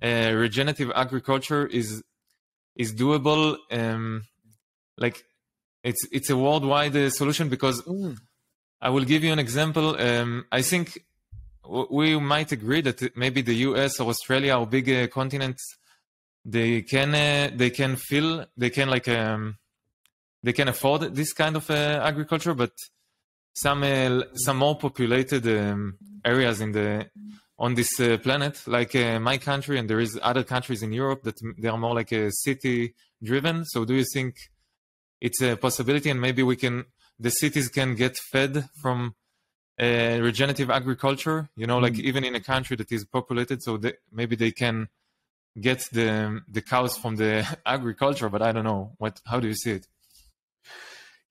regenerative agriculture is doable. Like it's a worldwide solution, because I will give you an example. I think we might agree that maybe the US or Australia or big continents, they can afford this kind of agriculture, but some more populated areas on this planet, like my country, and there is other countries in Europe that they are more like city driven. So do you think it's a possibility, and maybe the cities can get fed from regenerative agriculture, like even in a country that is populated, so maybe they can get the cows from the agriculture, but I don't know. How do you see it?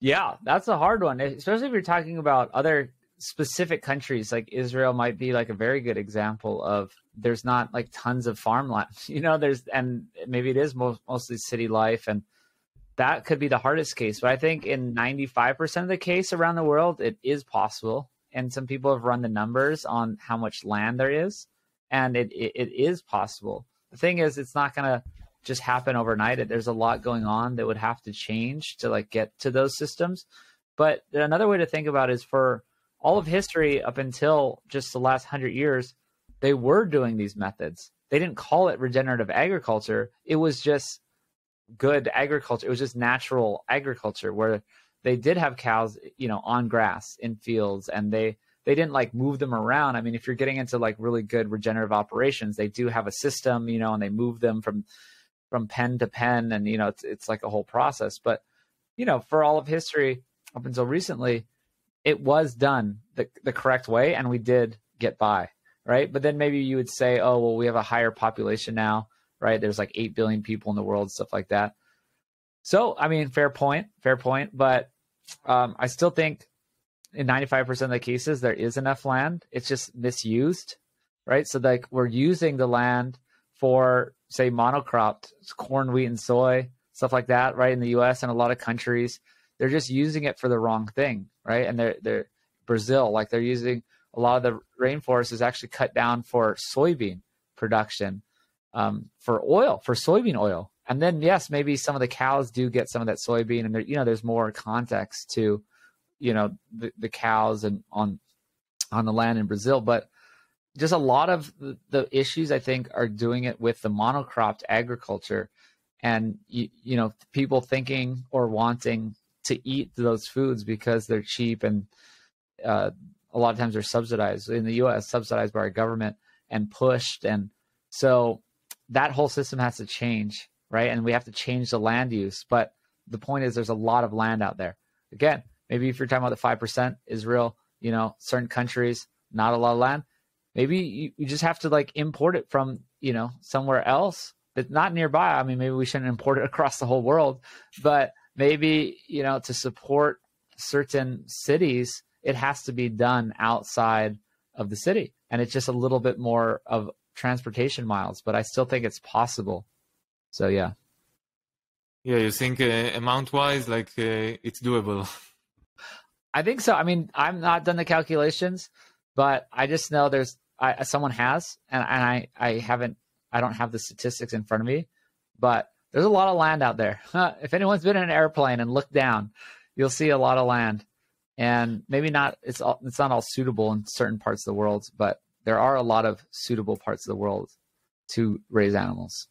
Yeah, that's a hard one, especially if you're talking about other specific countries. Like Israel might be like a very good example of, there's not like tons of farmland, and maybe it is mostly city life, and that could be the hardest case. But I think in 95% of the case around the world, it is possible. And some people have run the numbers on how much land there is, and it is possible. The thing is, it's not going to just happen overnight. There's a lot going on that would have to change to like get to those systems. But another way to think about it is, for all of history up until just the last 100 years, they were doing these methods. They didn't call it regenerative agriculture. It was just good agriculture. It was just natural agriculture, where they did have cows, on grass in fields, and they didn't like move them around. I mean, if you're getting into like really good regenerative operations, they do have a system, and they move them from pen to pen, and it's like a whole process. But for all of history up until recently, it was done the correct way, and we did get by, right? But then maybe you would say, oh well, we have a higher population now, right? There's like 8 billion people in the world, stuff like that. So I mean, fair point. But I still think in 95% of the cases there is enough land. It's just misused, right? So like we're using the land for, say, monocropped corn, wheat, and soy, stuff like that, right? In the US and a lot of countries, they're just using it for the wrong thing, right? And they're Brazil, like they're using a lot of the rainforest is actually cut down for soybean production, for soybean oil. And then, yes, maybe some of the cows do get some of that soybean, and there's more context to, the cows and on the land in Brazil. But just a lot of the issues, I think, are doing it with the monocropped agriculture, and people thinking or wanting to eat those foods because they're cheap, and a lot of times they're subsidized in the U.S., subsidized by our government and pushed, and so that whole system has to change, right? And we have to change the land use. But the point is, there's a lot of land out there. Again, maybe if you're talking about the 5%, Israel, certain countries, not a lot of land. Maybe you just have to like import it from, somewhere else that's not nearby. I mean, maybe we shouldn't import it across the whole world, but maybe, to support certain cities, it has to be done outside of the city. And it's just a little bit more of transportation miles, but I still think it's possible. So, yeah. Yeah, you think amount-wise, like it's doable? I think so. I mean, I've not done the calculations, but I just know someone has, and I don't have the statistics in front of me, but there's a lot of land out there. If anyone's been in an airplane and looked down, you'll see a lot of land, and maybe it's not all suitable in certain parts of the world, but there are a lot of suitable parts of the world to raise animals.